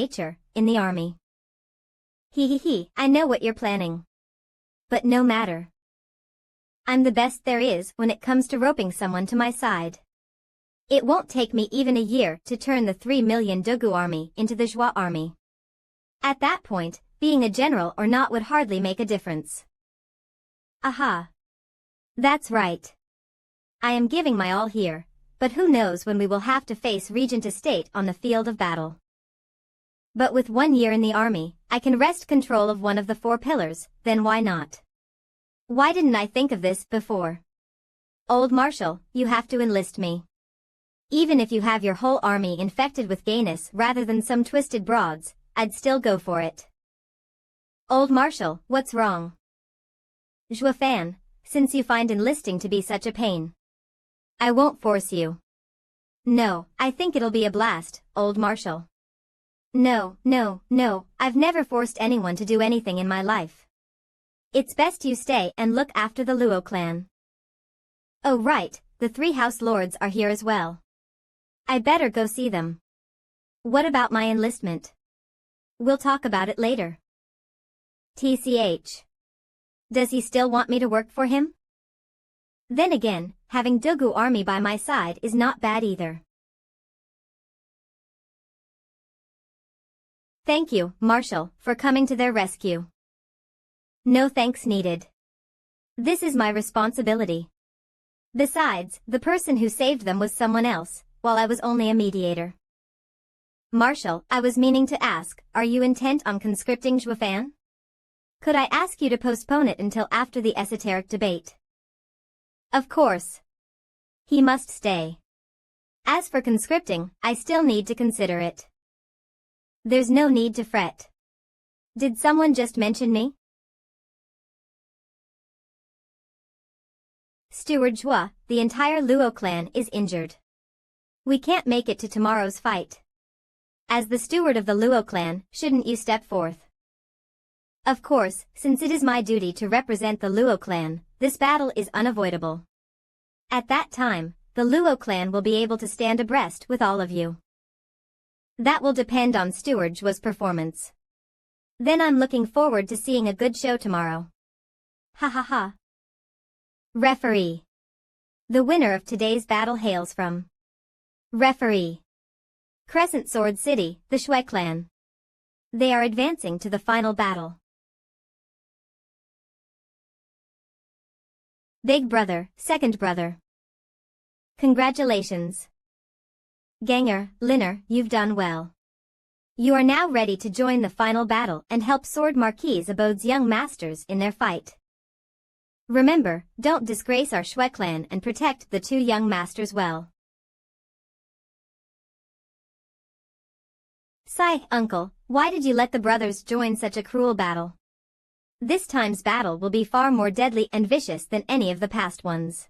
nature, in the army. I know what you're planning. But no matter. I'm the best there is when it comes to roping someone to my side. It won't take me even a year to turn the 3 million Dogu army into the Zhua army. At that point, being a general or not would hardly make a difference. Aha. That's right. I am giving my all here, but who knows when we will have to face Regent Estate on the field of battle. But with 1 year in the army, I can wrest control of one of the 4 pillars, then why not? Why didn't I think of this before? Old Marshal, you have to enlist me. Even if you have your whole army infected with gayness rather than some twisted broads, I'd still go for it. Old Marshal, what's wrong? Zhua fan, since you find enlisting to be such a pain. I won't force you. No, I think it'll be a blast, Old Marshal. No, I've never forced anyone to do anything in my life. It's best you stay and look after the Luo clan. Oh right, the 3 house lords are here as well. I better go see them. What about my enlistment? We'll talk about it later. TCH. Does he still want me to work for him? Then again, having Dogu army by my side is not bad either. Thank you, Marshal, for coming to their rescue. No thanks needed. This is my responsibility. Besides, the person who saved them was someone else, while I was only a mediator. Marshal, I was meaning to ask, are you intent on conscripting Zhua fan? Could I ask you to postpone it until after the esoteric debate? Of course. He must stay. As for conscripting, I still need to consider it. There's no need to fret. Did someone just mention me? Steward Zhua, the entire Luo clan is injured. We can't make it to tomorrow's fight. As the steward of the Luo clan, shouldn't you step forth? Of course, since it is my duty to represent the Luo clan, this battle is unavoidable. At that time, the Luo clan will be able to stand abreast with all of you. That will depend on Steward Zhua's performance. Then I'm looking forward to seeing a good show tomorrow. Ha. Referee. The winner of today's battle hails from Referee. Crescent Sword City, the Shui clan. They are advancing to the final battle. Big brother, second brother. Congratulations. Ganger, Linner, you've done well. You are now ready to join the final battle and help Sword Marquis Abode's young masters in their fight. Remember, don't disgrace our Shui clan and protect the 2 young masters well. Sigh, uncle, why did you let the brothers join such a cruel battle? This time's battle will be far more deadly and vicious than any of the past ones.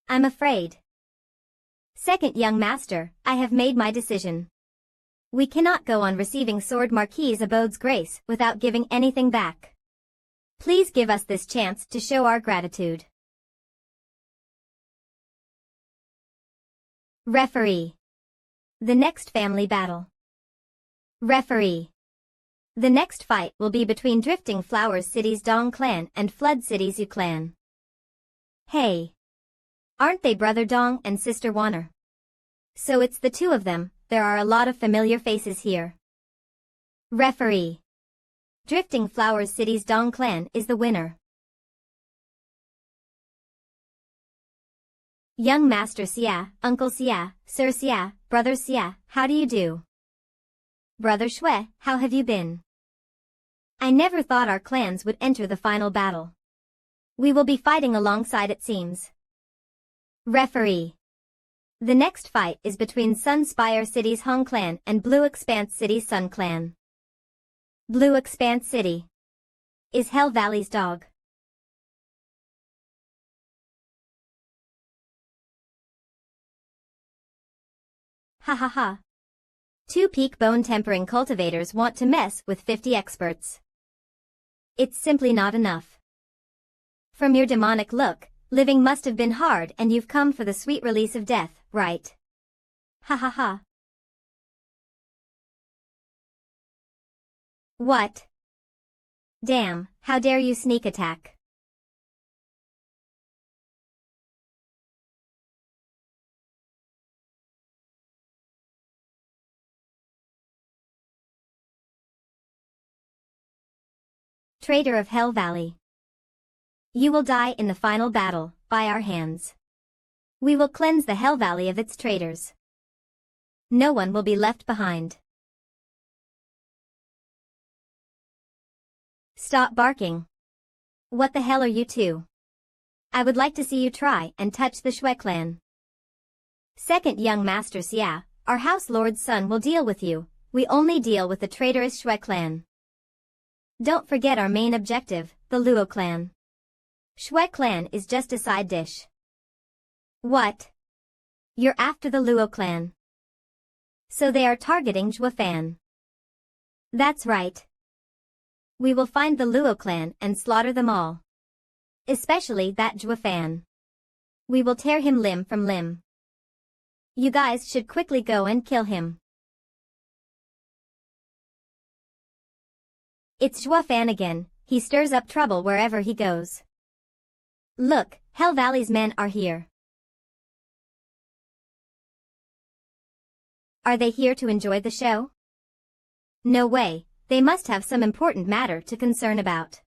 I'm afraid. Second young master, I have made my decision. We cannot go on receiving Sword Marquis Abode's grace without giving anything back. Please give us this chance to show our gratitude. Referee. The next family battle. Referee. The next fight will be between Drifting Flowers City's Dong clan and Flood City's Yu clan. Hey. Aren't they brother Dong and sister Wanner? So it's the 2 of them. There are a lot of familiar faces here. Referee. Drifting Flowers City's Dong clan is the winner. Young Master Xia, Uncle Xia, Sir Xia, Brother Xia, how do you do? Brother Shui, how have you been? I never thought our clans would enter the final battle. We will be fighting alongside it seems. Referee. The next fight is between Sun Spire City's Hong clan and Blue Expanse City's Sun clan. Blue Expanse City is Hell Valley's dog. Ha. 2 peak bone tempering cultivators want to mess with 50 experts. It's simply not enough. From your demonic look, living must have been hard and you've come for the sweet release of death, right? Ha. What? Damn, how dare you sneak attack? Traitor of Hell Valley. You will die in the final battle, by our hands. We will cleanse the Hell Valley of its traitors. No one will be left behind. Stop barking. What the hell are you two? I would like to see you try and touch the Shwe clan. Second young master Xia, our house lord's son will deal with you. We only deal with the traitorous Shwe clan. Don't forget our main objective, the Luo clan. Shwe clan is just a side dish. What? You're after the Luo clan. So they are targeting Zhua Fan. That's right. We will find the Luo clan and slaughter them all. Especially that Zhua Fan. We will tear him limb from limb. You guys should quickly go and kill him. It's Zhua Fan again, he stirs up trouble wherever he goes. Look, Hell Valley's men are here. Are they here to enjoy the show? No way, they must have some important matter to concern about.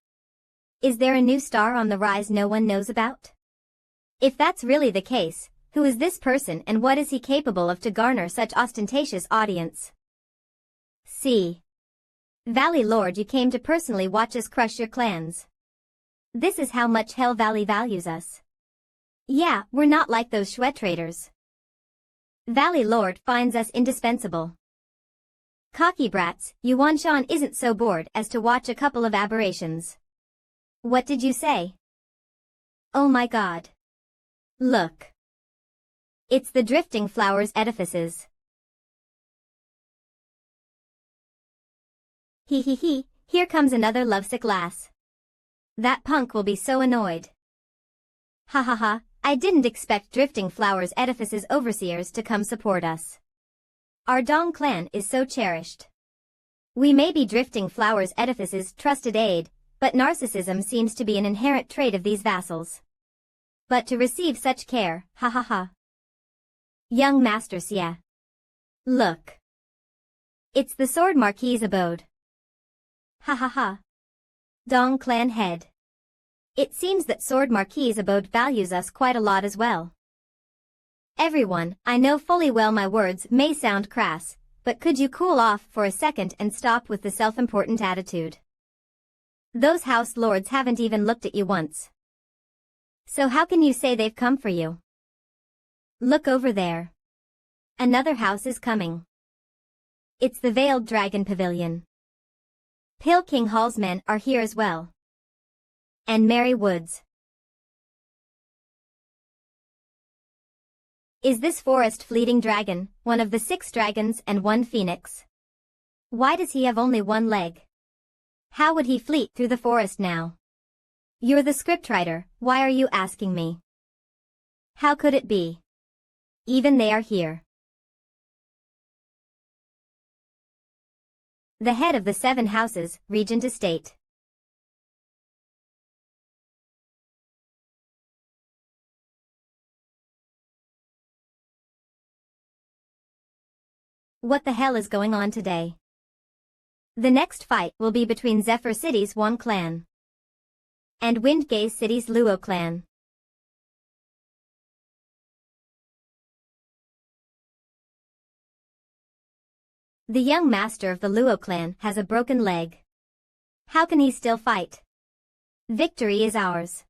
Is there a new star on the rise no one knows about? If that's really the case, who is this person and what is he capable of to garner such ostentatious audience? See. Valley Lord, you came to personally watch us crush your clans. This is how much Hell Valley values us. Yeah, we're not like those Shwe traders. Valley Lord finds us indispensable. Cocky brats, Yuan Shan isn't so bored as to watch a couple of aberrations. What did you say? Oh my god. Look. It's the Drifting Flowers edifices. He, here comes another lovesick lass. That punk will be so annoyed. Ha ha ha, I didn't expect Drifting Flowers edifices overseers to come support us. Our Dong clan is so cherished. We may be Drifting Flowers edifices' trusted aid, but narcissism seems to be an inherent trait of these vassals. But to receive such care, ha ha ha. Young Master Xia. Look. It's the Sword Marquis' abode. Ha ha ha. Dong clan head. It seems that Sword Marquis' abode values us quite a lot as well. Everyone, I know fully well my words may sound crass, but could you cool off for a second and stop with the self-important attitude? Those house lords haven't even looked at you once. So how can you say they've come for you? Look over there. Another house is coming. It's the Veiled Dragon Pavilion. Pale King Hall's men are here as well. And Merry Woods. Is this forest fleeting dragon, one of the 6 dragons and 1 phoenix? Why does he have only 1 leg? How would he fleet through the forest now? You're the scriptwriter, why are you asking me? How could it be? Even they are here. The head of the 7 houses, Regent Estate. What the hell is going on today? The next fight will be between Zephyr City's Wan clan and Windgaze City's Luo clan. The young master of the Luo clan has a broken leg. How can he still fight? Victory is ours.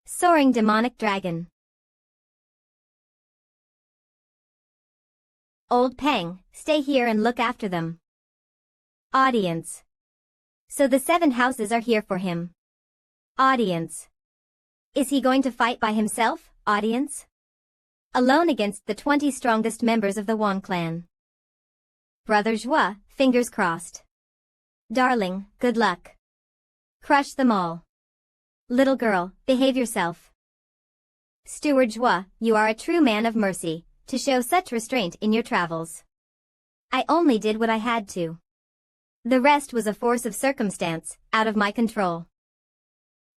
Soaring demonic dragon. Old Peng, stay here and look after them. Audience. So the 7 houses are here for him. Audience. Is he going to fight by himself, audience? Alone against the 20 strongest members of the Wan clan. Brother Zhua, fingers crossed. Darling, good luck. Crush them all. Little girl, behave yourself. Steward Zhua, you are a true man of mercy, to show such restraint in your travels. I only did what I had to. The rest was a force of circumstance, out of my control.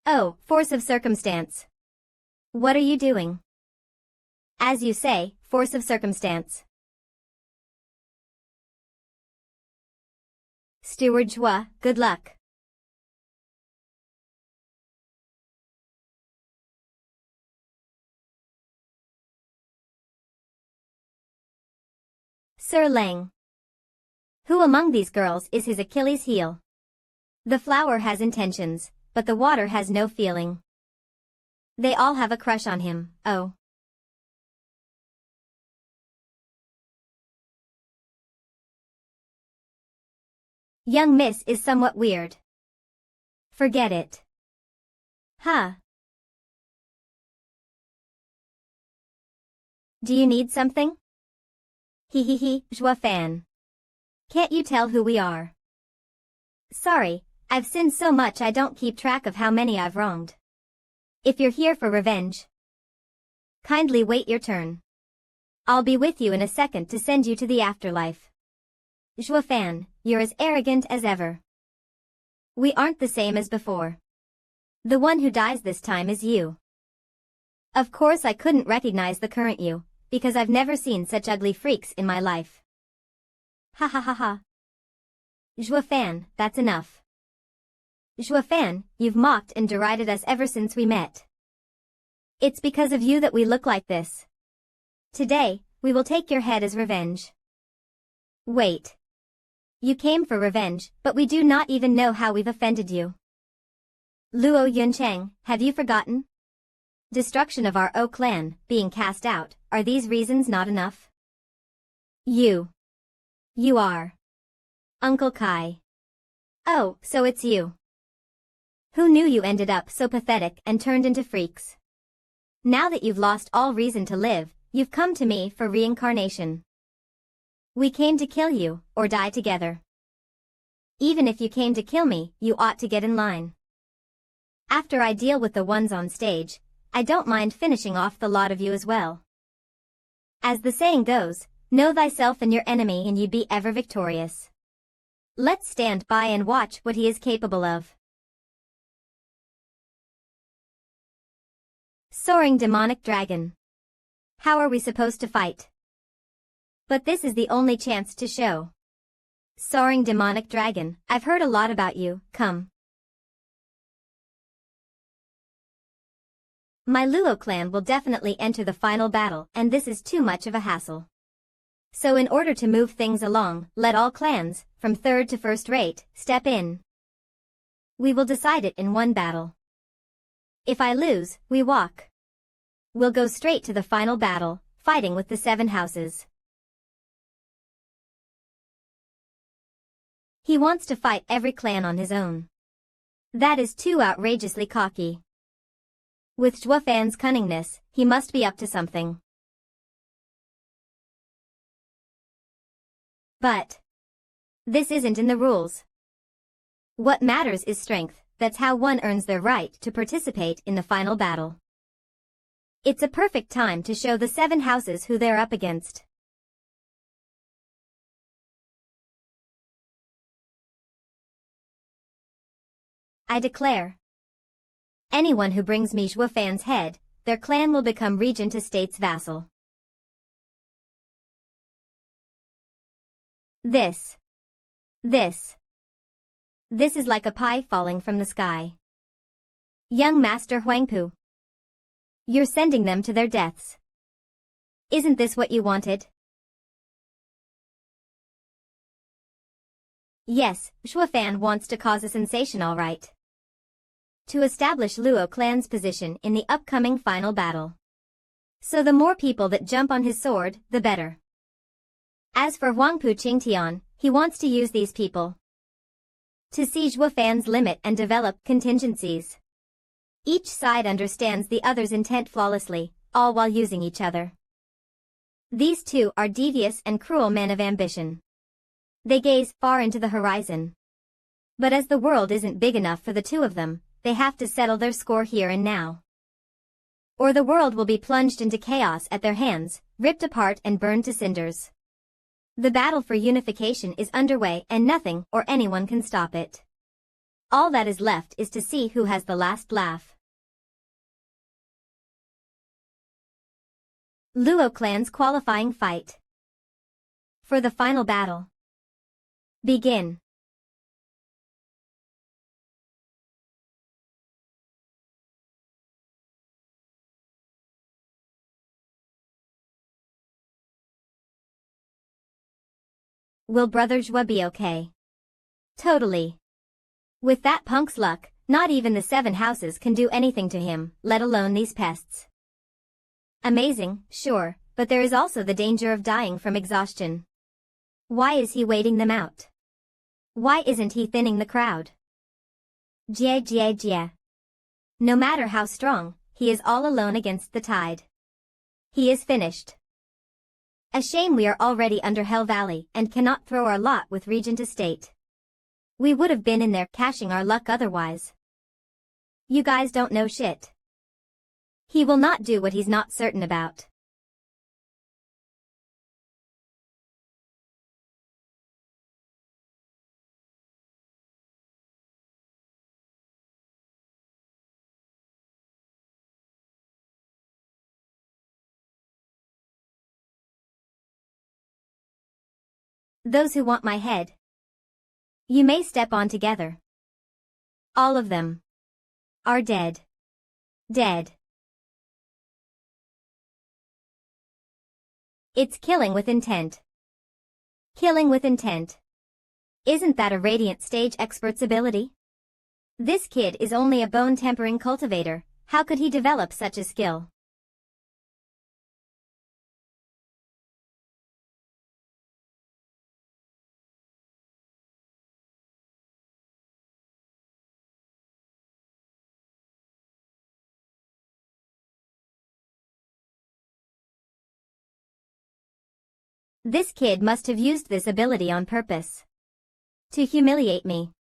Oh, force of circumstance. What are you doing? As you say, force of circumstance. Steward Zhua, good luck. Sir Lang. Who among these girls is his Achilles heel? The flower has intentions, but the water has no feeling. They all have a crush on him, oh. Young miss is somewhat weird. Forget it. Huh. Do you need something? Zhua fan. Can't you tell who we are? Sorry, I've sinned so much I don't keep track of how many I've wronged. If you're here for revenge, kindly wait your turn. I'll be with you in a second to send you to the afterlife. Zhua fan, you're as arrogant as ever. We aren't the same as before. The one who dies this time is you. Of course I couldn't recognize the current you, because I've never seen such ugly freaks in my life. Ha ha ha ha. Zhua fan, that's enough. Zhua fan, you've mocked and derided us ever since we met. It's because of you that we look like this. Today, we will take your head as revenge. Wait. You came for revenge, but we do not even know how we've offended you. Luo Yuncheng, have you forgotten? Destruction of our O clan, being cast out, are these reasons not enough? You are Uncle Kai. Oh, so it's you. Who knew you ended up so pathetic and turned into freaks? Now that you've lost all reason to live, you've come to me for reincarnation. We came to kill you, or die together. Even if you came to kill me, you ought to get in line. After I deal with the ones on stage, I don't mind finishing off the lot of you as well. As the saying goes, know thyself and your enemy and you be ever victorious. Let's stand by and watch what he is capable of. Soaring demonic dragon. How are we supposed to fight? But this is the only chance to show. Soaring demonic dragon, I've heard a lot about you, come. My Luo clan will definitely enter the final battle and this is too much of a hassle. So in order to move things along, let all clans, from third to first rate, step in. We will decide it in one battle. If I lose, we walk. We'll go straight to the final battle, fighting with the 7 houses. He wants to fight every clan on his own. That is too outrageously cocky. With Zhua fan's cunningness, he must be up to something. But this isn't in the rules. What matters is strength, that's how one earns their right to participate in the final battle. It's a perfect time to show the 7 houses who they're up against. I declare. Anyone who brings me Zhua fan's head, their clan will become regent estate's vassal. This is like a pie falling from the sky. Young Master Huangpu. You're sending them to their deaths. Isn't this what you wanted? Yes, Zhua fan wants to cause a sensation all right. To establish Luo clan's position in the upcoming final battle. So the more people that jump on his sword, the better. As for Huangpu Qingtian, he wants to use these people to see Zhua fan's limit and develop contingencies. Each side understands the other's intent flawlessly, all while using each other. These two are devious and cruel men of ambition. They gaze far into the horizon. But as the world isn't big enough for the two of them, they have to settle their score here and now. Or the world will be plunged into chaos at their hands, ripped apart and burned to cinders. The battle for unification is underway and nothing or anyone can stop it. All that is left is to see who has the last laugh. Luo clan's qualifying fight. For the final battle. Begin. Will Brother Zhua be okay? Totally. With that punk's luck, not even the 7 houses can do anything to him, let alone these pests. Amazing, sure, but there is also the danger of dying from exhaustion. Why is he waiting them out? Why isn't he thinning the crowd? Jie. No matter how strong, he is all alone against the tide. He is finished. A shame we are already under Hell Valley and cannot throw our lot with Regent Estate. We would have been in there cashing our luck otherwise. You guys don't know shit. He will not do what he's not certain about. Those who want my head. You may step on together. All of them are dead. Dead. It's killing with intent. Killing with intent. Isn't that a radiant stage expert's ability? This kid is only a bone-tempering cultivator. How could he develop such a skill? This kid must have used this ability on purpose. To humiliate me.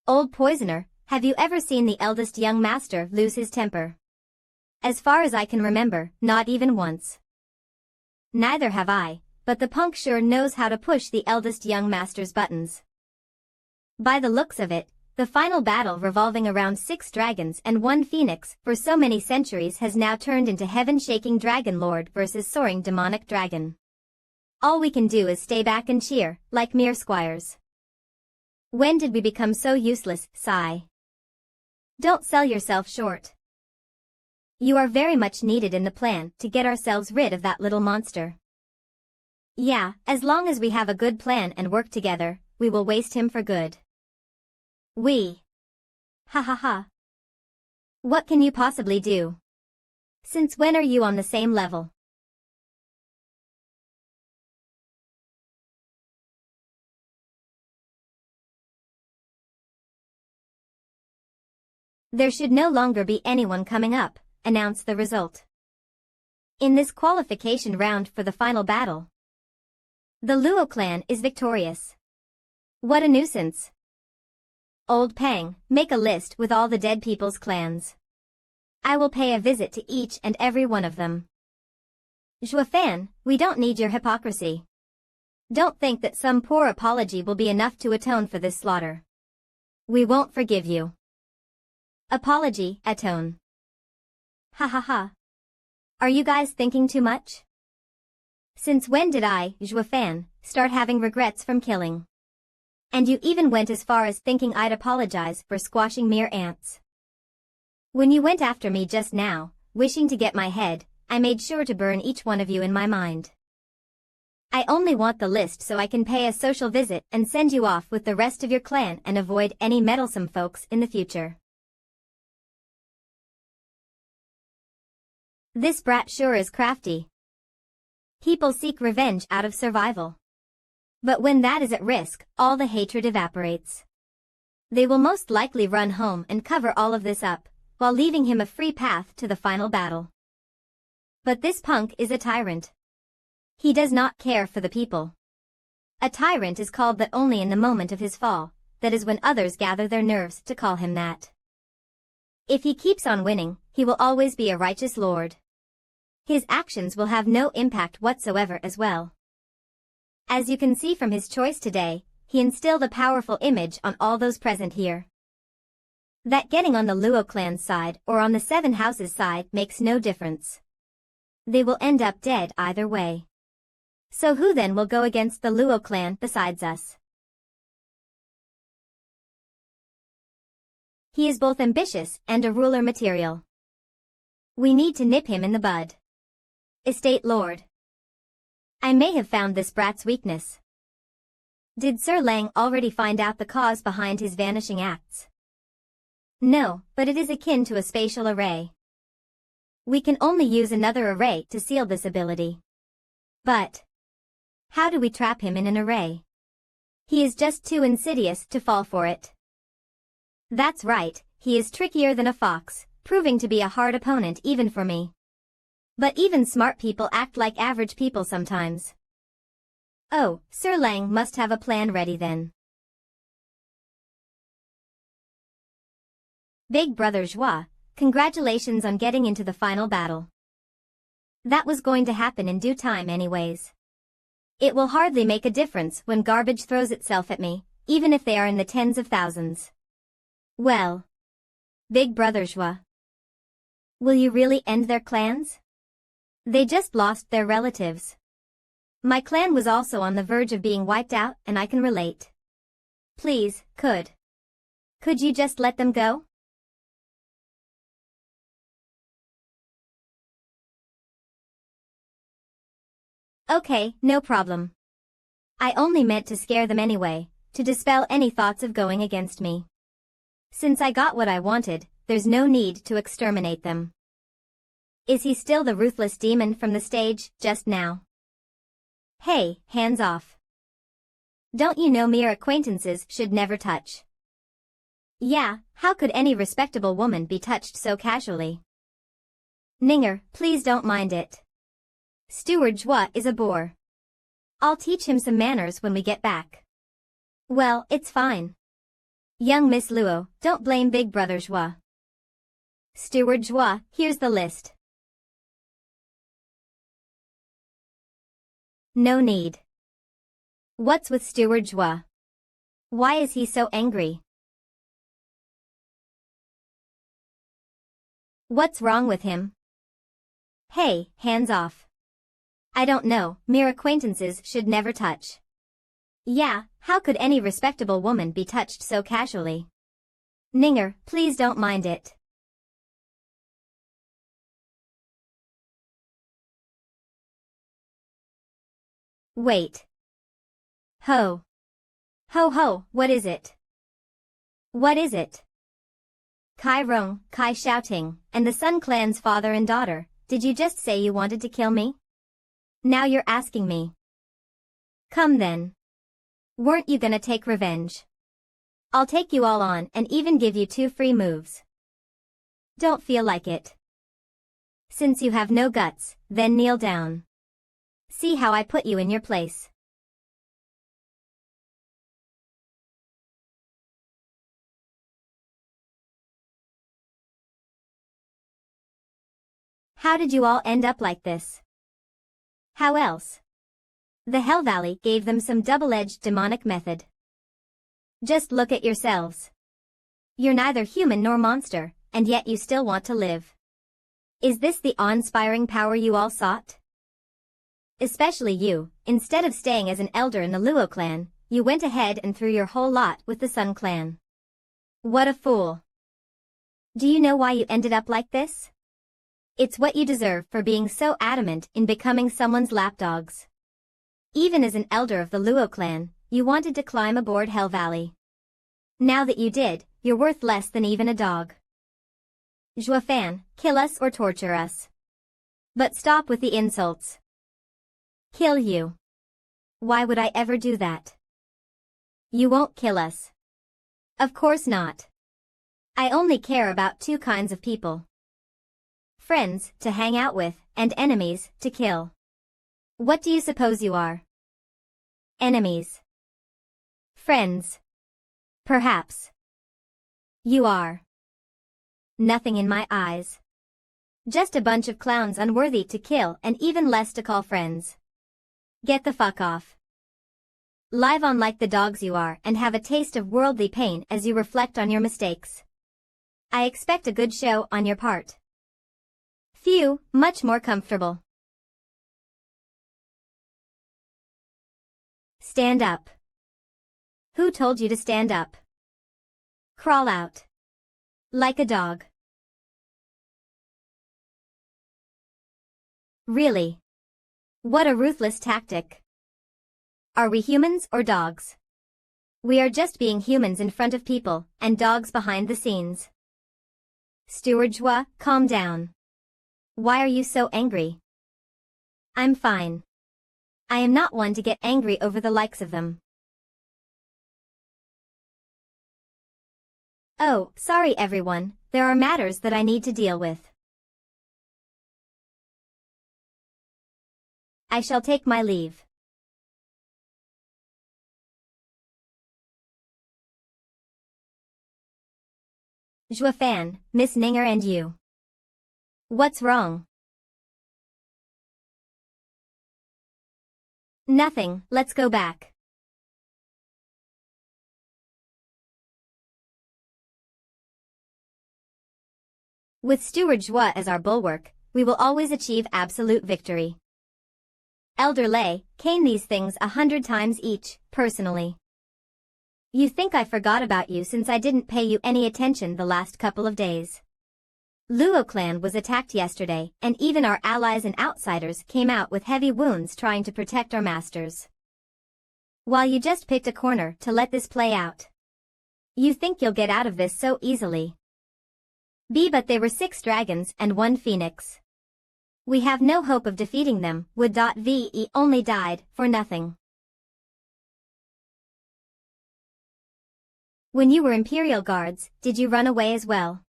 Old poisoner, have you ever seen the eldest young master lose his temper? As far as I can remember, not even once. Neither have I. But the punk sure knows how to push the eldest young master's buttons. By the looks of it, the final battle revolving around 6 dragons and 1 phoenix for so many centuries has now turned into heaven-shaking dragon lord versus soaring demonic dragon. All we can do is stay back and cheer, like mere squires. When did we become so useless, sigh? Don't sell yourself short. You are very much needed in the plan to get ourselves rid of that little monster. Yeah, as long as we have a good plan and work together, we will waste him for good. We. Ha ha ha. What can you possibly do? Since when are you on the same level? There should no longer be anyone coming up, announce the result. In this qualification round for the final battle, the Luo clan is victorious. What a nuisance. Old Pang, make a list with all the dead people's clans. I will pay a visit to each and every one of them. Zhuafan, we don't need your hypocrisy. Don't think that some poor apology will be enough to atone for this slaughter. We won't forgive you. Apology, atone. Ha ha ha. Are you guys thinking too much? Since when did I, Zhuafan, start having regrets from killing? And you even went as far as thinking I'd apologize for squashing mere ants. When you went after me just now, wishing to get my head, I made sure to burn each one of you in my mind. I only want the list so I can pay a social visit and send you off with the rest of your clan and avoid any meddlesome folks in the future. This brat sure is crafty. People seek revenge out of survival. But when that is at risk, all the hatred evaporates. They will most likely run home and cover all of this up, while leaving him a free path to the final battle. But this punk is a tyrant. He does not care for the people. A tyrant is called that only in the moment of his fall, that is when others gather their nerves to call him that. If he keeps on winning, he will always be a righteous lord. His actions will have no impact whatsoever as well. As you can see from his choice today, he instilled a powerful image on all those present here. That getting on the Luo clan's side or on the Seven Houses side makes no difference. They will end up dead either way. So who then will go against the Luo clan besides us? He is both ambitious and a ruler material. We need to nip him in the bud. Estate Lord. I may have found this brat's weakness. Did Sir Lang already find out the cause behind his vanishing acts? No, but it is akin to a spatial array. We can only use another array to seal this ability. But how do we trap him in an array? He is just too insidious to fall for it. That's right, he is trickier than a fox, proving to be a hard opponent even for me. But even smart people act like average people sometimes. Oh, Sir Lang must have a plan ready then. Big Brother Zhua, congratulations on getting into the final battle. That was going to happen in due time anyways. It will hardly make a difference when garbage throws itself at me, even if they are in the tens of thousands. Well, Big Brother Zhua, will you really end their clans? They just lost their relatives. My clan was also on the verge of being wiped out and I can relate. Please, could you just let them go? Okay, no problem. I only meant to scare them anyway, to dispel any thoughts of going against me. Since I got what I wanted, there's no need to exterminate them. Is he still the ruthless demon from the stage, just now? Hey, hands off. Don't you know mere acquaintances should never touch? Yeah, how could any respectable woman be touched so casually? Ninger, please don't mind it. Steward Zhua is a bore. I'll teach him some manners when we get back. Well, it's fine. Young Miss Luo, don't blame Big Brother Zhua. Steward Zhua, here's the list. No need. What's with Steward Zhua? Why is he so angry? What's wrong with him? Hey, hands off. I don't know, mere acquaintances should never touch. Yeah, how could any respectable woman be touched so casually? Ninger, please don't mind it. Wait. Ho. Ho ho, what is it? What is it? Kai Rong, Kai shouting, and the Sun Clan's father and daughter, did you just say you wanted to kill me? Now you're asking me. Come then. Weren't you gonna take revenge? I'll take you all on and even give you 2 free moves. Don't feel like it. Since you have no guts, then kneel down. See how I put you in your place. How did you all end up like this? How else? The Hell Valley gave them some double-edged demonic method. Just look at yourselves. You're neither human nor monster, and yet you still want to live. Is this the awe-inspiring power you all sought? Especially you, instead of staying as an elder in the Luo clan, you went ahead and threw your whole lot with the Sun clan. What a fool. Do you know why you ended up like this? It's what you deserve for being so adamant in becoming someone's lapdogs. Even as an elder of the Luo clan, you wanted to climb aboard Hell Valley. Now that you did, you're worth less than even a dog. Zhua Fan, kill us or torture us. But stop with the insults. Kill you. Why would I ever do that? You won't kill us. Of course not. I only care about two kinds of people. Friends, to hang out with, and enemies, to kill. What do you suppose you are? Enemies. Friends. Perhaps. You are. Nothing in my eyes. Just a bunch of clowns unworthy to kill and even less to call friends. Get the fuck off. Live on like the dogs you are and have a taste of worldly pain as you reflect on your mistakes. I expect a good show on your part. Phew, much more comfortable. Stand up. Who told you to stand up? Crawl out. Like a dog. Really? What a ruthless tactic. Are we humans or dogs? We are just being humans in front of people, and dogs behind the scenes. Stewardjwa, calm down. Why are you so angry? I'm fine. I am not one to get angry over the likes of them. Oh, sorry everyone, there are matters that I need to deal with. I shall take my leave. Juafan, Miss Ninger and you. What's wrong? Nothing, let's go back. With Steward Jua as our bulwark, we will always achieve absolute victory. Elder Lay, cane these things 100 times each, personally. You think I forgot about you since I didn't pay you any attention the last couple of days. Luo clan was attacked yesterday, and even our allies and outsiders came out with heavy wounds trying to protect our masters. While you just picked a corner to let this play out. You think you'll get out of this so easily. But they were 6 dragons and 1 phoenix. We have no hope of defeating them, Wood.ve only died, for nothing. When you were Imperial Guards, did you run away as well?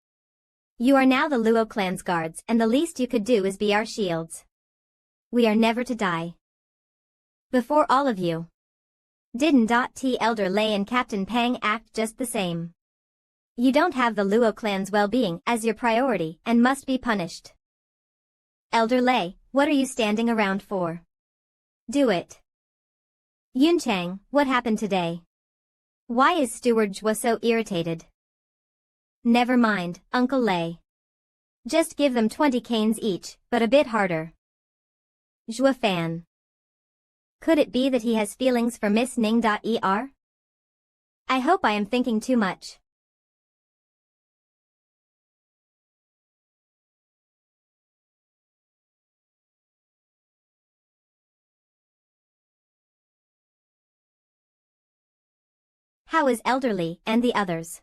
You are now the Luo clan's guards and the least you could do is be our shields. We are never to die. Before all of you. Didn't T Elder Lay and Captain Pang act just the same? You don't have the Luo clan's well-being as your priority and must be punished. Elder Lay, what are you standing around for? Do it. Yunchang, what happened today? Why is Steward Jua so irritated? Never mind, Uncle Lay. Just give them 20 canes each, but a bit harder. Jua fan. Could it be that he has feelings for Miss Ning.er? I hope I am thinking too much. How is Elderly and the others?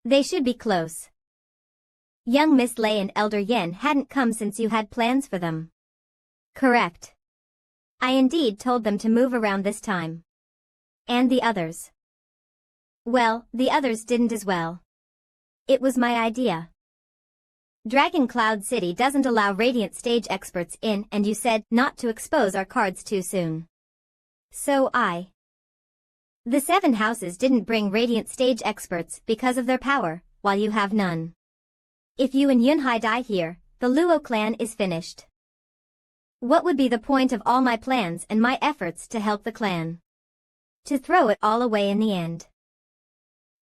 They should be close. Young Miss Lay and Elder Yen hadn't come since you had plans for them. Correct. I indeed told them to move around this time. And the others? Well, the others didn't as well. It was my idea. Dragon Cloud City doesn't allow Radiant Stage experts in and you said not to expose our cards too soon. So The 7 houses didn't bring Radiant Stage experts because of their power, while you have none. If you and Yunhai die here, the Luo clan is finished. What would be the point of all my plans and my efforts to help the clan? To throw it all away in the end.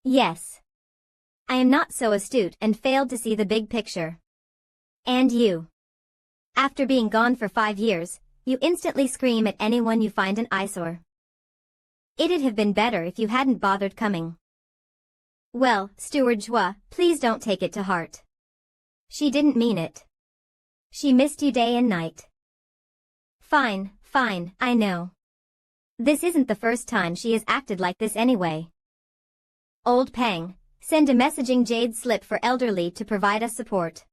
Yes. I am not so astute and failed to see the big picture. And you. After being gone for 5 years, you instantly scream at anyone you find an eyesore. It'd have been better if you hadn't bothered coming. Well, Steward Jua, please don't take it to heart. She didn't mean it. She missed you day and night. Fine, I know. This isn't the first time she has acted like this anyway. Old Pang, send a messaging jade slip for Elderly to provide us support.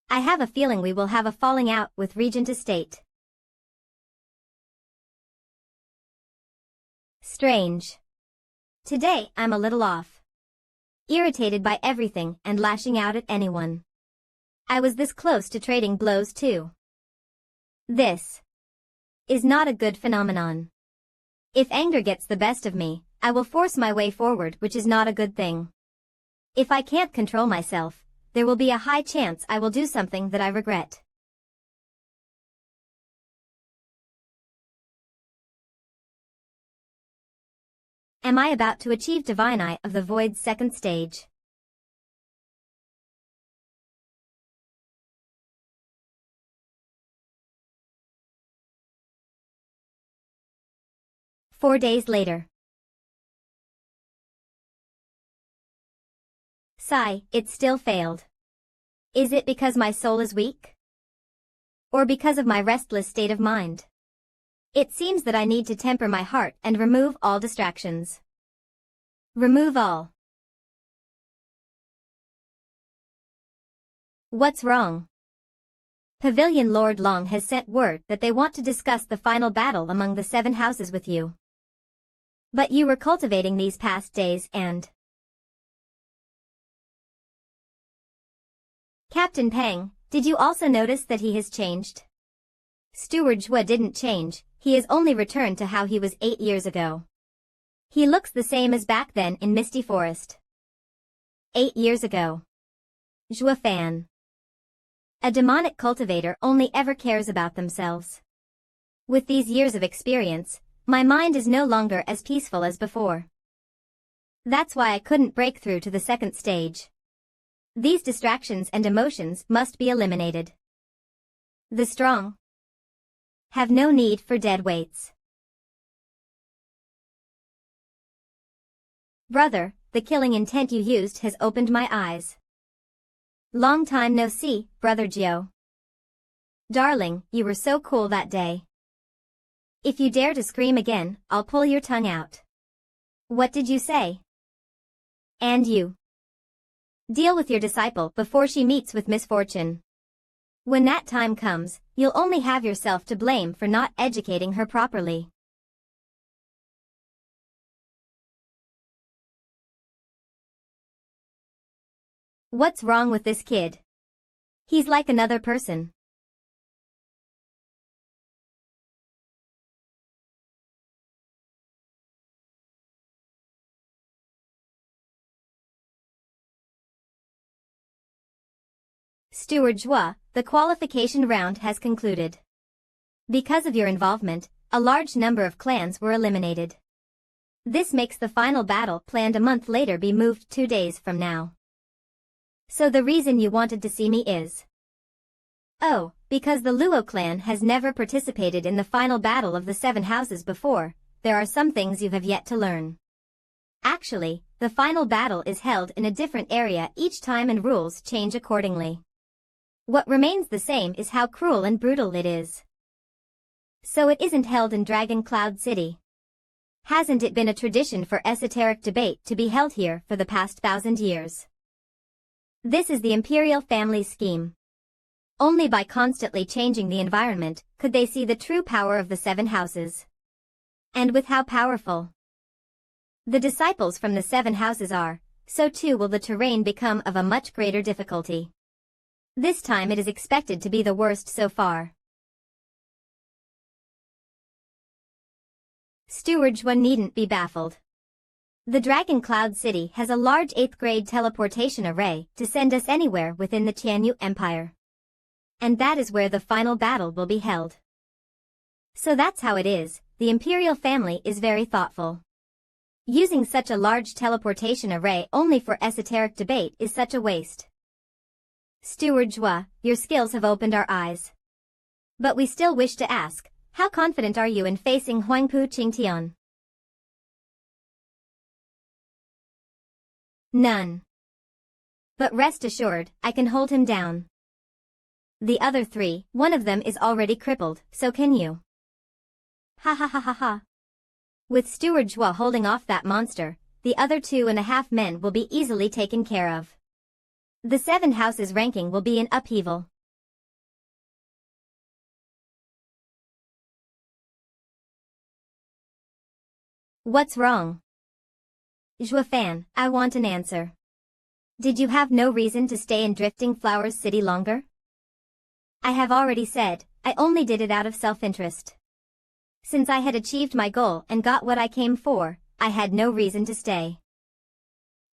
I have a feeling we will have a falling out with Regent Estate. Strange. Today, I'm a little off. irritated by everything and lashing out at anyone. I was this close to trading blows too. This is not a good phenomenon. If anger gets the best of me, I will force my way forward, which is not a good thing. If I can't control myself, there will be a high chance I will do something that I regret. Am I about to achieve Divine Eye of the Void's second stage? Four days later. Sigh, it still failed. Is it because my soul is weak? Or because of my restless state of mind? It seems that I need to temper my heart and remove all distractions. Remove all. What's wrong? Pavilion Lord Long has sent word that they want to discuss the final battle among the 7 houses with you. But you were cultivating these past days and... Captain Peng, did you also notice that he has changed? Steward Zhua didn't change, he has only returned to how he was 8 years ago. He looks the same as back then in Misty Forest. 8 years ago. Zhua fan. A demonic cultivator only ever cares about themselves. With these years of experience, my mind is no longer as peaceful as before. That's why I couldn't break through to the second stage. These distractions and emotions must be eliminated. The strong have no need for dead weights. Brother, the killing intent you used has opened my eyes. Long time no see, Brother Jiao. Darling, you were so cool that day. If you dare to scream again, I'll pull your tongue out. What did you say? And you. Deal with your disciple before she meets with misfortune. When that time comes, you'll only have yourself to blame for not educating her properly. What's wrong with this kid? He's like another person. Steward Zhua, the qualification round has concluded. Because of your involvement, a large number of clans were eliminated. This makes the final battle planned a month later be moved 2 days from now. So the reason you wanted to see me is... Oh, because the Luo clan has never participated in the final battle of the 7 houses before, there are some things you have yet to learn. Actually, the final battle is held in a different area each time and rules change accordingly. What remains the same is how cruel and brutal it is. So it isn't held in Dragon Cloud City. Hasn't it been a tradition for esoteric debate to be held here for the past 1,000 years? This is the imperial family's scheme. Only by constantly changing the environment could they see the true power of the 7 houses. And with how powerful the disciples from the 7 houses are, so too will the terrain become of a much greater difficulty. This time it is expected to be the worst so far. Steward Zhua needn't be baffled. The Dragon Cloud City has a large 8th grade teleportation array to send us anywhere within the Tianyu Empire. And that is where the final battle will be held. So that's how it is, the imperial family is very thoughtful. Using such a large teleportation array only for esoteric debate is such a waste. Steward Zhua, your skills have opened our eyes. But we still wish to ask, how confident are you in facing Huangpu Qingtian? None. But rest assured, I can hold him down. The other 3, one of them is already crippled, so can you. Ha ha ha ha ha. With Steward Zhua holding off that monster, the other 2.5 men will be easily taken care of. The 7 houses ranking will be in upheaval. What's wrong? Zhua fan, I want an answer. Did you have no reason to stay in Drifting Flowers City longer? I have already said, I only did it out of self-interest. Since I had achieved my goal and got what I came for, I had no reason to stay.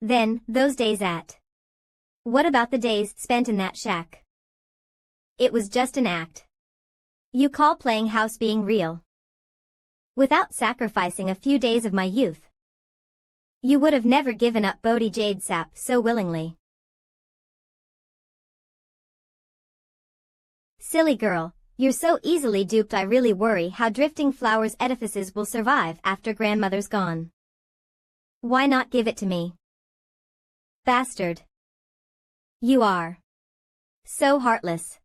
Then, those days at. What about the days spent in that shack? It was just an act. You call playing house being real? Without sacrificing a few days of my youth. You would have never given up Bodhi Jade Sap so willingly. Silly girl, you're so easily duped. I really worry how Drifting Flowers edifices will survive after grandmother's gone. Why not give it to me? Bastard. You are. So heartless.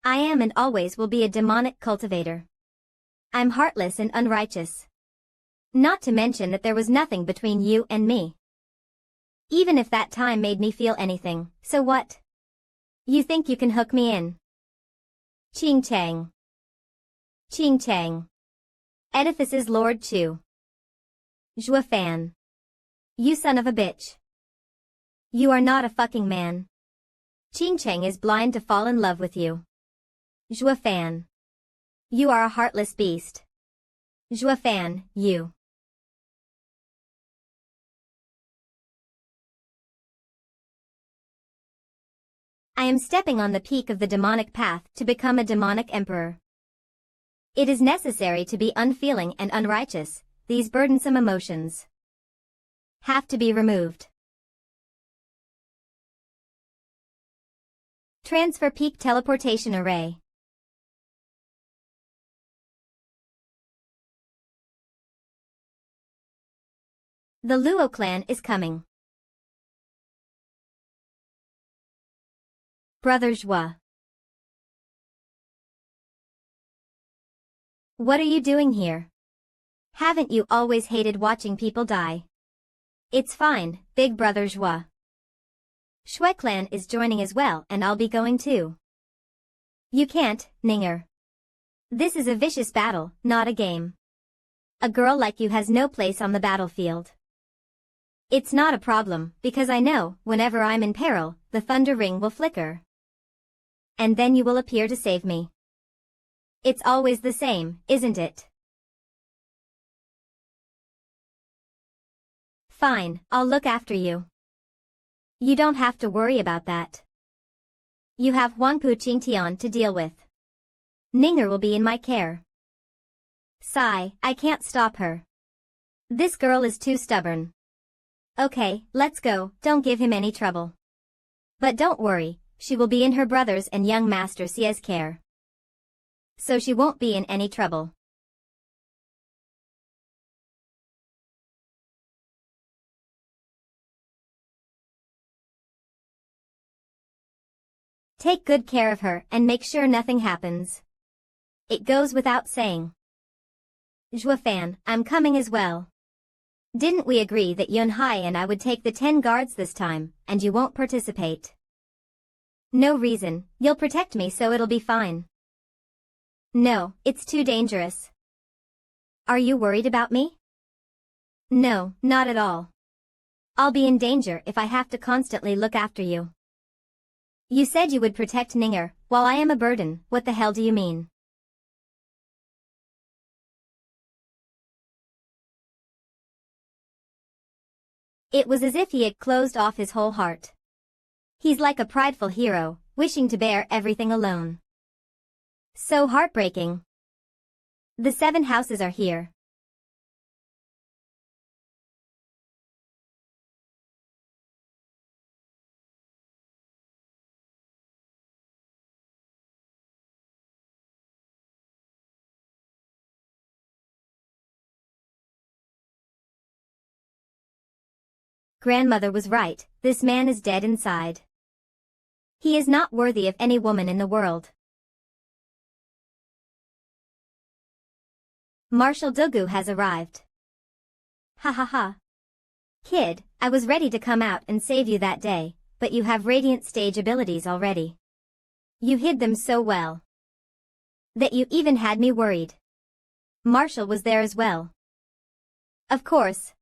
I am and always will be a demonic cultivator. I'm heartless and unrighteous. Not to mention that there was nothing between you and me. Even if that time made me feel anything, so what? You think you can hook me in? Ching Chang. Ching Chang. Edifices Lord Chu. Zhua Fan. You son of a bitch. You are not a fucking man. Ching Chang is blind to fall in love with you. Zhua Fan. You are a heartless beast. Zhua Fan, you. I am stepping on the peak of the demonic path to become a demonic emperor. It is necessary to be unfeeling and unrighteous. These burdensome emotions have to be removed. Transfer peak teleportation array. The Luo clan is coming. Brother Zhua. What are you doing here? Haven't you always hated watching people die? It's fine, big brother Zhua. Shui clan is joining as well and I'll be going too. You can't, Ninger. This is a vicious battle, not a game. A girl like you has no place on the battlefield. It's not a problem, because I know, whenever I'm in peril, the thunder ring will flicker. And then you will appear to save me. It's always the same, isn't it? Fine, I'll look after you. You don't have to worry about that. You have Huangpu Qingtian to deal with. Ninger will be in my care. Sigh, I can't stop her. This girl is too stubborn. Okay, let's go, don't give him any trouble. But don't worry, she will be in her brother's and young master Xia's care. So she won't be in any trouble. Take good care of her and make sure nothing happens. It goes without saying. Zhua Fan, I'm coming as well. Didn't we agree that Yun Hai and I would take the 10 guards this time, and you won't participate? No reason, you'll protect me so it'll be fine. No, it's too dangerous. Are you worried about me? No, not at all. I'll be in danger if I have to constantly look after you. You said you would protect Ninger, while I am a burden. What the hell do you mean? It was as if he had closed off his whole heart. He's like a prideful hero, wishing to bear everything alone. So heartbreaking. The 7 houses are here. Grandmother was right, this man is dead inside. He is not worthy of any woman in the world. Marshal Dugu has arrived. Ha ha ha. Kid, I was ready to come out and save you that day, but you have radiant stage abilities already. You hid them so well that you even had me worried. Marshal was there as well. Of course.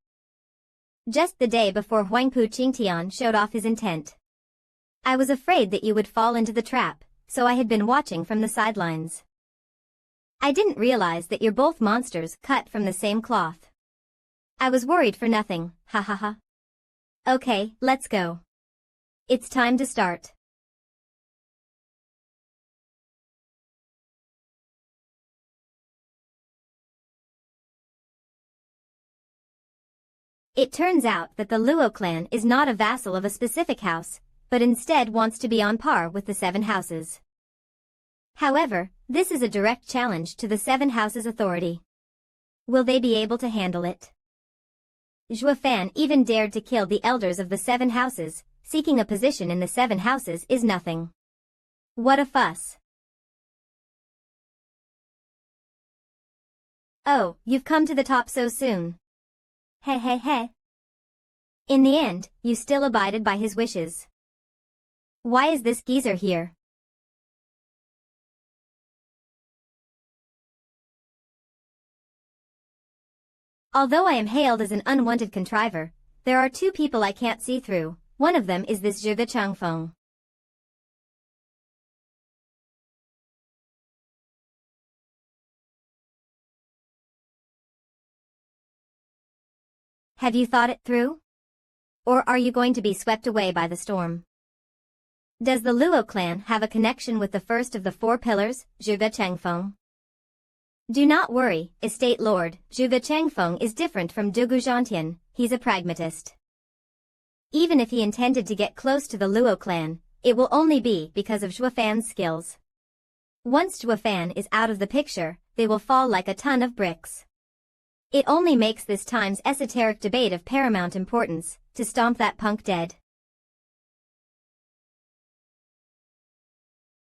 Just the day before Huangpu Qingtian showed off his intent. I was afraid that you would fall into the trap, so I had been watching from the sidelines. I didn't realize that you're both monsters cut from the same cloth. I was worried for nothing, ha ha ha. Okay, let's go. It's time to start. It turns out that the Luo clan is not a vassal of a specific house, but instead wants to be on par with the 7 houses. However, this is a direct challenge to the 7 houses' authority. Will they be able to handle it? Zhuo Fan even dared to kill the elders of the 7 houses. Seeking a position in the 7 houses is nothing. What a fuss. Oh, you've come to the top so soon. He he he. In the end, you still abided by his wishes. Why is this geezer here? Although I am hailed as an unwanted contriver, there are 2 people I can't see through. One of them is this Zhuge Changfeng. Have you thought it through? Or are you going to be swept away by the storm? Does the Luo clan have a connection with the first of the 4 pillars, Zhuge Changfeng? Do not worry, Estate Lord, Zhuge Changfeng is different from Dugu Zhantian, he's a pragmatist. Even if he intended to get close to the Luo clan, it will only be because of Zhuo Fan's skills. Once Zhuo Fan is out of the picture, they will fall like a ton of bricks. It only makes this time's esoteric debate of paramount importance, to stomp that punk dead.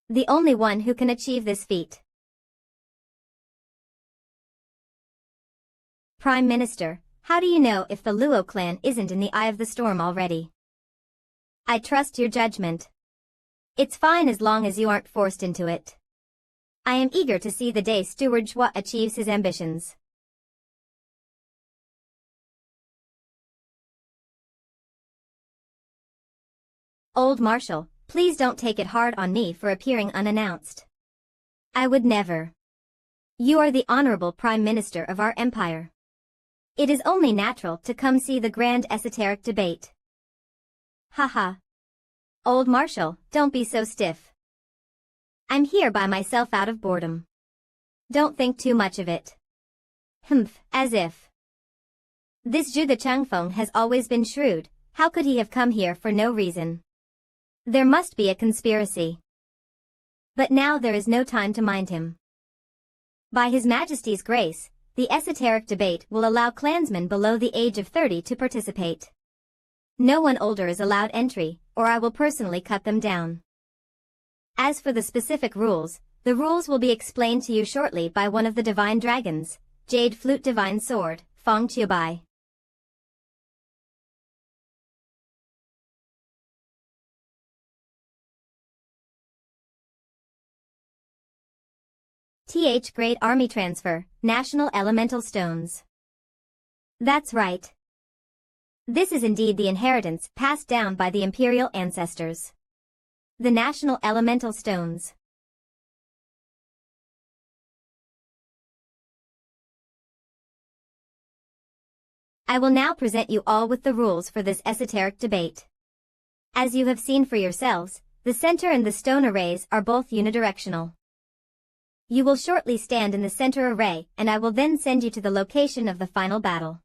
The only one who can achieve this feat. Prime Minister, how do you know if the Luo clan isn't in the eye of the storm already? I trust your judgment. It's fine as long as you aren't forced into it. I am eager to see the day Steward Zhuo achieves his ambitions. Old Marshal, please don't take it hard on me for appearing unannounced. I would never. You are the honorable Prime Minister of our empire. It is only natural to come see the grand esoteric debate. Haha. Old Marshal, don't be so stiff. I'm here by myself out of boredom. Don't think too much of it. Humph, as if. This Zhuge Changfeng has always been shrewd, how could he have come here for no reason? There must be a conspiracy. But now there is no time to mind him. By His Majesty's grace, the esoteric debate will allow clansmen below the age of 30 to participate. No one older is allowed entry, or I will personally cut them down. As for the specific rules, the rules will be explained to you shortly by one of the divine dragons, Jade Flute Divine Sword, Feng Qiubai. Great Army Transfer, National Elemental Stones. That's right. This is indeed the inheritance passed down by the imperial ancestors. The National Elemental Stones. I will now present you all with the rules for this esoteric debate. As you have seen for yourselves, the center and the stone arrays are both unidirectional. You will shortly stand in the center array and I will then send you to the location of the final battle.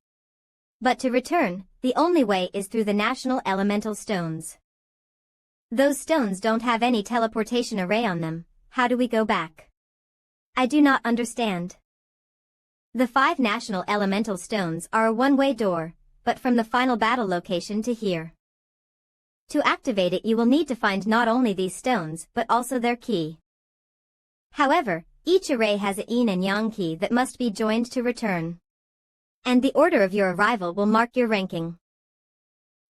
But to return, the only way is through the National Elemental Stones. Those stones don't have any teleportation array on them, how do we go back? I do not understand. The 5 National Elemental Stones are a one-way door, but from the final battle location to here. To activate it you will need to find not only these stones but also their key. However, each array has a yin and yang key that must be joined to return. And the order of your arrival will mark your ranking.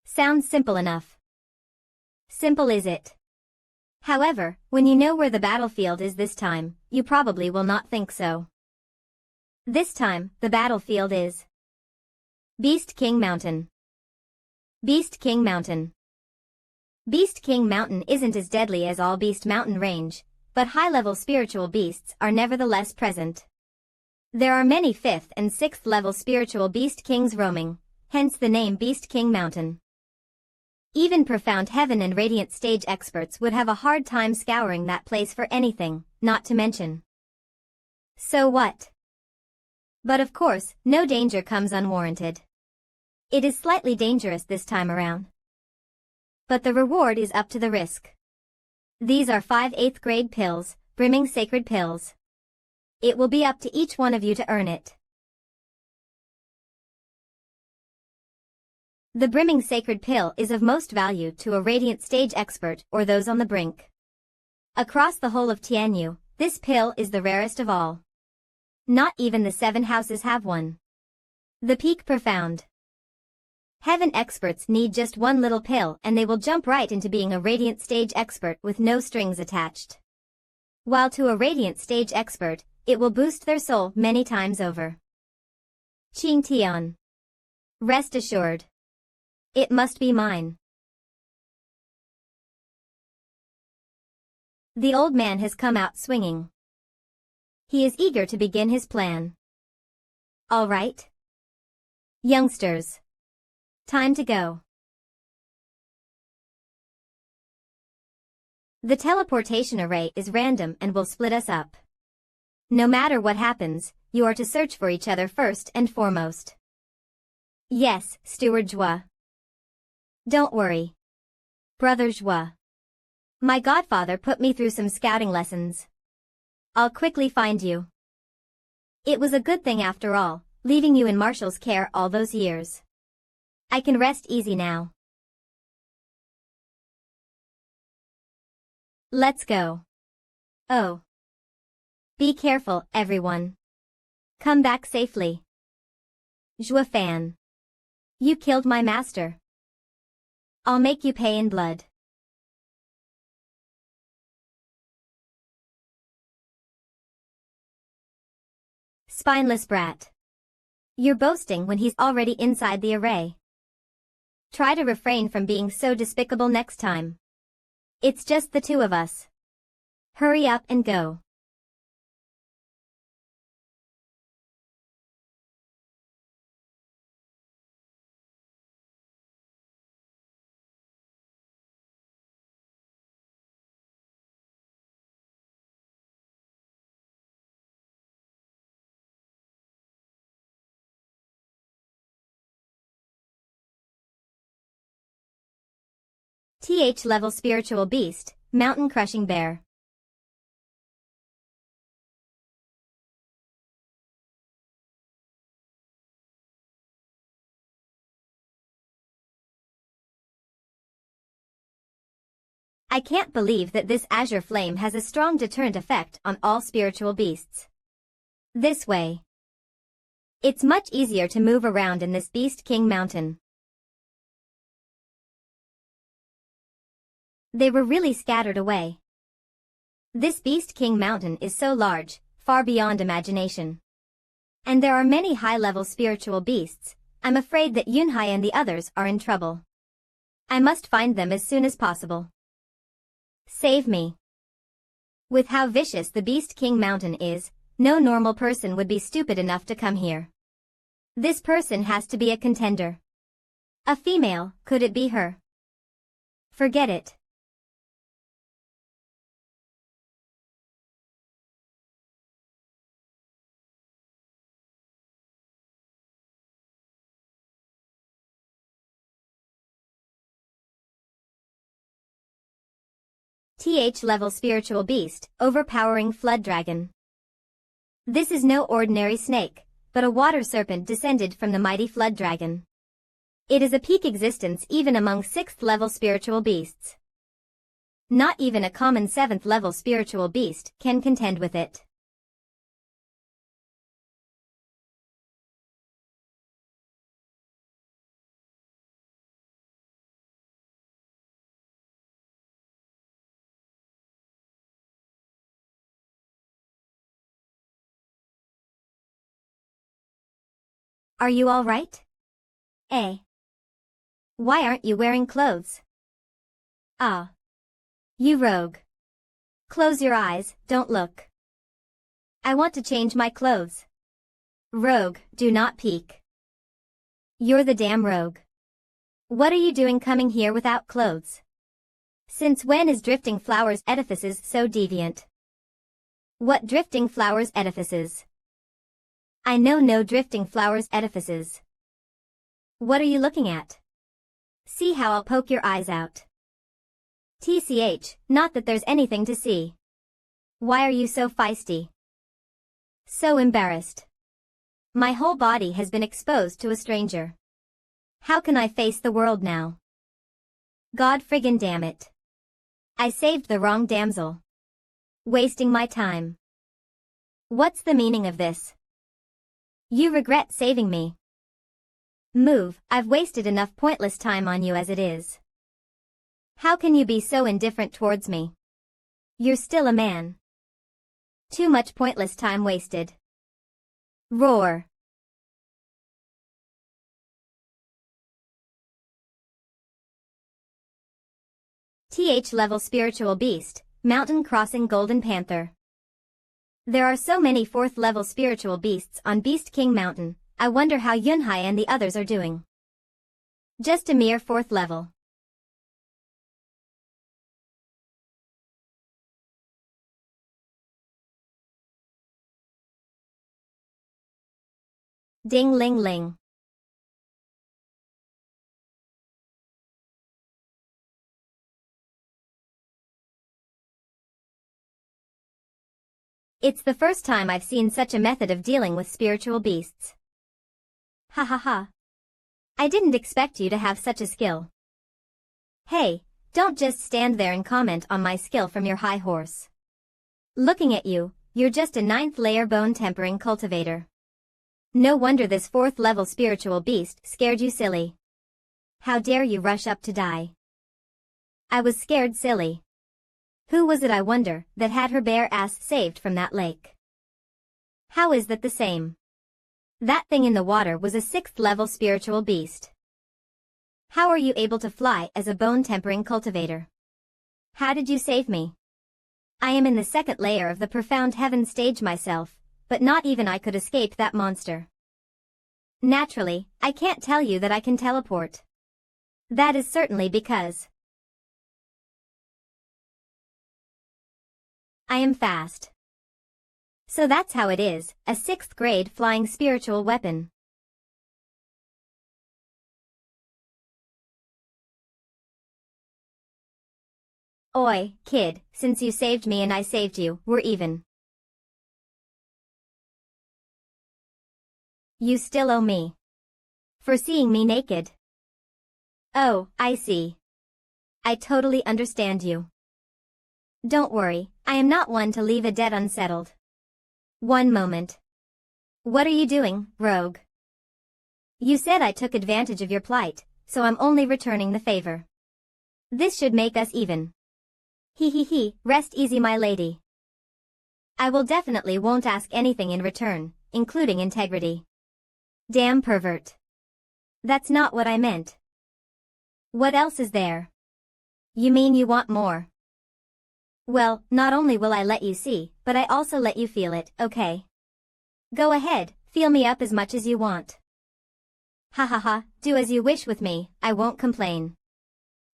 Sounds simple enough. Simple is it? However, when you know where the battlefield is this time, you probably will not think so. This time, the battlefield is Beast King Mountain. Beast King Mountain. Beast King Mountain isn't as deadly as all Beast Mountain range, but high-level spiritual beasts are nevertheless present. There are many 5th and 6th level spiritual Beast Kings roaming, hence the name Beast King Mountain. Even profound heaven and radiant stage experts would have a hard time scouring that place for anything, not to mention. So what? But of course, no danger comes unwarranted. It is slightly dangerous this time around. But the reward is up to the risk. These are 5 8th grade pills, brimming sacred pills. It will be up to each one of you to earn it. The brimming sacred pill is of most value to a radiant stage expert or those on the brink. Across the whole of Tianyu, this pill is the rarest of all. Not even the 7 houses have one. The peak profound. Heaven experts need just one little pill and they will jump right into being a radiant stage expert with no strings attached. While to a radiant stage expert, it will boost their soul many times over. Qing Tian. Rest assured. It must be mine. The old man has come out swinging. He is eager to begin his plan. All right. Youngsters. Time to go. The teleportation array is random and will split us up. No matter what happens, you are to search for each other first and foremost. Yes, Steward Zhua. Don't worry. Brother Zhua. My godfather put me through some scouting lessons. I'll quickly find you. It was a good thing after all, leaving you in Marshall's care all those years. I can rest easy now. Let's go. Oh. Be careful, everyone. Come back safely. Zhua Fan. You killed my master. I'll make you pay in blood. Spineless brat. You're boasting when he's already inside the array. Try to refrain from being so despicable next time. It's just the 2 of us. Hurry up and go. TH level spiritual beast, mountain crushing bear. I can't believe that this azure flame has a strong deterrent effect on all spiritual beasts. This way. It's much easier to move around in this Beast King Mountain. They were really scattered away. This Beast King Mountain is so large, far beyond imagination. And there are many high-level spiritual beasts. I'm afraid that Yunhai and the others are in trouble. I must find them as soon as possible. Save me. With how vicious the Beast King Mountain is, no normal person would be stupid enough to come here. This person has to be a contender. A female, could it be her? Forget it. TH level spiritual beast, overpowering flood dragon. This is no ordinary snake, but a water serpent descended from the mighty flood dragon. It is a peak existence even among 6th level spiritual beasts. Not even a common 7th level spiritual beast can contend with it. Are you all right? Eh? Why aren't you wearing clothes? Ah. You rogue. Close your eyes, don't look. I want to change my clothes. Rogue, do not peek. You're the damn rogue. What are you doing coming here without clothes? Since when is Drifting Flowers edifices so deviant? What Drifting Flowers edifices? I know no Drifting Flowers edifices. What are you looking at? See how I'll poke your eyes out. TCH, not that there's anything to see. Why are you so feisty? So embarrassed. My whole body has been exposed to a stranger. How can I face the world now? God friggin' damn it. I saved the wrong damsel. Wasting my time. What's the meaning of this? You regret saving me. Move, I've wasted enough pointless time on you as it is. How can you be so indifferent towards me? You're still a man. Too much pointless time wasted. Roar. TH level spiritual beast, mountain crossing golden panther. There are so many 4th level spiritual beasts on Beast King Mountain, I wonder how Yunhai and the others are doing. Just a mere 4th level. Ding ling ling. It's the first time I've seen such a method of dealing with spiritual beasts. Ha ha ha. I didn't expect you to have such a skill. Hey, don't just stand there and comment on my skill from your high horse. Looking at you, you're just a 9th layer bone tempering cultivator. No wonder this 4th level spiritual beast scared you silly. How dare you rush up to die? I was scared silly. Who was it, I wonder, that had her bare ass saved from that lake? How is that the same? That thing in the water was a 6th level spiritual beast. How are you able to fly as a bone tempering cultivator? How did you save me? I am in the 2nd layer of the profound heaven stage myself, but not even I could escape that monster. Naturally, I can't tell you that I can teleport. That is certainly because I am fast. So that's how it is, a 6th grade flying spiritual weapon. Oi, kid, since you saved me and I saved you, we're even. You still owe me. For seeing me naked. Oh, I see. I totally understand you. Don't worry, I am not one to leave a debt unsettled. One moment. What are you doing, rogue? You said I took advantage of your plight, so I'm only returning the favor. This should make us even. He, rest easy my lady. I will definitely won't ask anything in return, including integrity. Damn pervert. That's not what I meant. What else is there? You mean you want more? Well, not only will I let you see, but I also let you feel it, okay? Go ahead, feel me up as much as you want. Ha ha ha, do as you wish with me, I won't complain.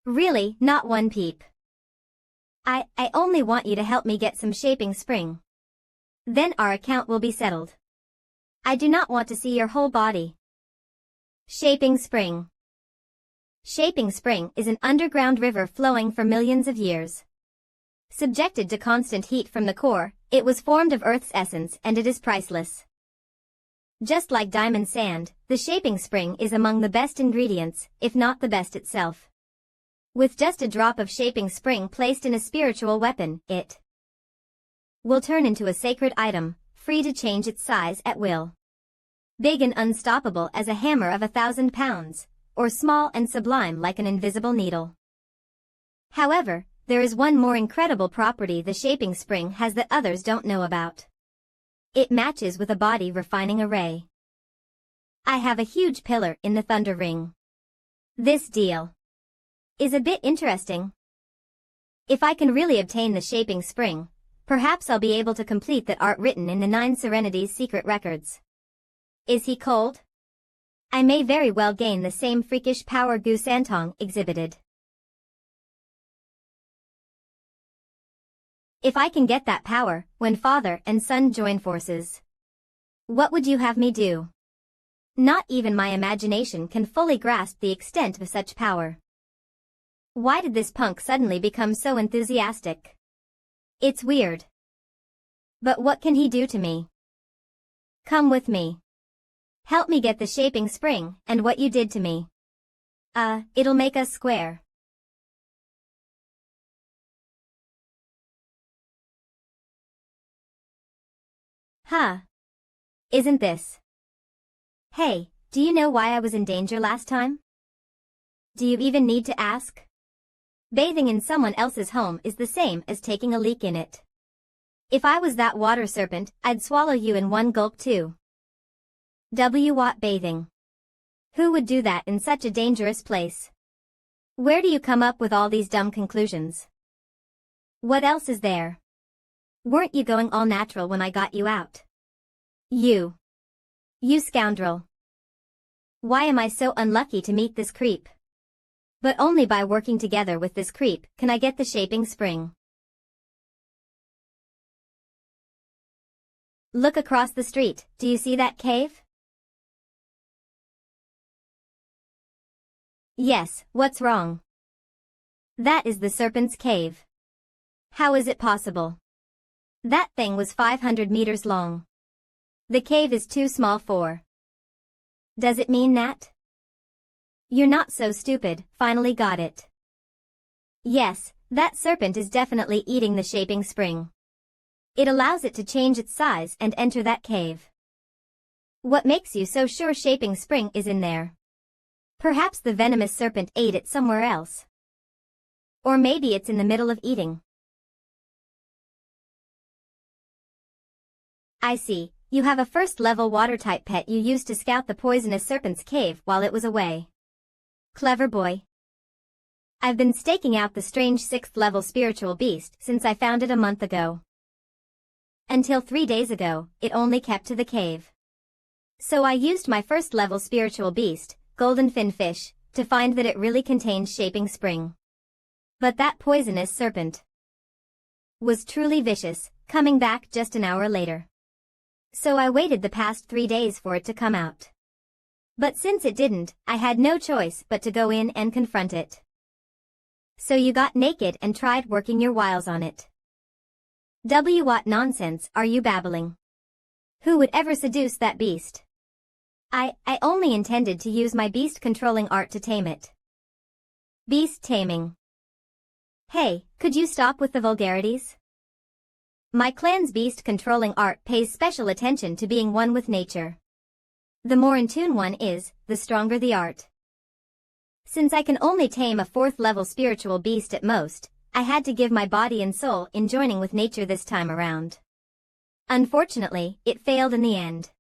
Really, not one peep. I only want you to help me get some shaping spring. Then our account will be settled. I do not want to see your whole body. Shaping spring. Shaping spring is an underground river flowing for millions of years. Subjected to constant heat from the core, it was formed of Earth's essence and it is priceless. Just like diamond sand, the shaping spring is among the best ingredients, if not the best itself. With just a drop of shaping spring placed in a spiritual weapon, it will turn into a sacred item, free to change its size at will. Big and unstoppable as a hammer of 1,000 pounds, or small and sublime like an invisible needle. However, there is one more incredible property the shaping spring has that others don't know about. It matches with a body refining array. I have a huge pillar in the thunder ring. This deal is a bit interesting. If I can really obtain the shaping spring, perhaps I'll be able to complete that art written in the 9 Serenities secret records. Is he cold? I may very well gain the same freakish power Gu Santong exhibited. If I can get that power, when father and son join forces. What would you have me do? Not even my imagination can fully grasp the extent of such power. Why did this punk suddenly become so enthusiastic? It's weird. But what can he do to me? Come with me. Help me get the shaping spring and what you did to me. It'll make us square. Huh. Isn't this? Hey, do you know why I was in danger last time? Do you even need to ask? Bathing in someone else's home is the same as taking a leak in it. If I was that water serpent, I'd swallow you in one gulp too. What bathing? Who would do that in such a dangerous place? Where do you come up with all these dumb conclusions? What else is there? Weren't you going all natural when I got you out? You scoundrel. Why am I so unlucky to meet this creep? But only by working together with this creep can I get the shaping spring. Look across the street, do you see that cave? Yes, what's wrong? That is the serpent's cave. How is it possible? That thing was 500 meters long. The cave is too small for. Does it mean that? You're not so stupid, finally got it. Yes, that serpent is definitely eating the shaping spring. It allows it to change its size and enter that cave. What makes you so sure shaping spring is in there? Perhaps the venomous serpent ate it somewhere else. Or maybe it's in the middle of eating. I see, you have a first-level water-type pet you used to scout the poisonous serpent's cave while it was away. Clever boy. I've been staking out the strange 6th-level spiritual beast since I found it a month ago. Until 3 days ago, it only kept to the cave. So I used my first-level spiritual beast, golden fin fish, to find that it really contained shaping spring. But that poisonous serpent was truly vicious, coming back just an hour later. So I waited the past 3 days for it to come out. But since it didn't, I had no choice but to go in and confront it. So you got naked and tried working your wiles on it. What nonsense are you babbling? Who would ever seduce that beast? I only intended to use my beast-controlling art to tame it. Beast taming. Hey, could you stop with the vulgarities? My clan's beast-controlling art pays special attention to being one with nature. The more in tune one is, the stronger the art. Since I can only tame a 4th-level spiritual beast at most, I had to give my body and soul in joining with nature this time around. Unfortunately, it failed in the end.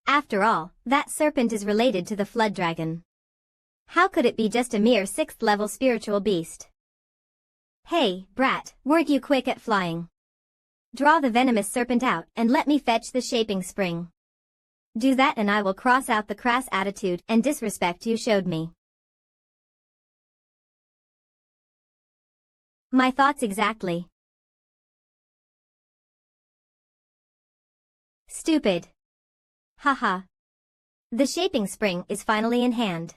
After all, that serpent is related to the flood dragon. How could it be just a mere 6th-level spiritual beast? Hey, brat, weren't you quick at flying? Draw the venomous serpent out and let me fetch the shaping spring. Do that and I will cross out the crass attitude and disrespect you showed me. My thoughts exactly. Stupid. Haha. The shaping spring is finally in hand.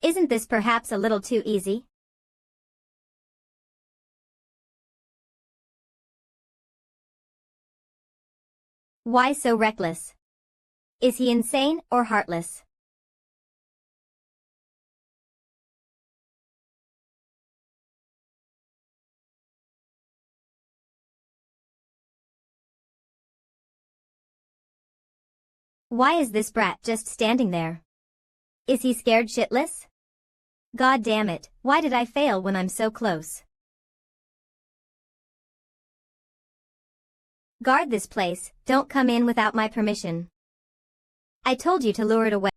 Isn't this perhaps a little too easy? Why so reckless? Is he insane or heartless? Why is this brat just standing there? Is he scared shitless? God damn it, why did I fail when I'm so close? Guard this place, don't come in without my permission. I told you to lure it away.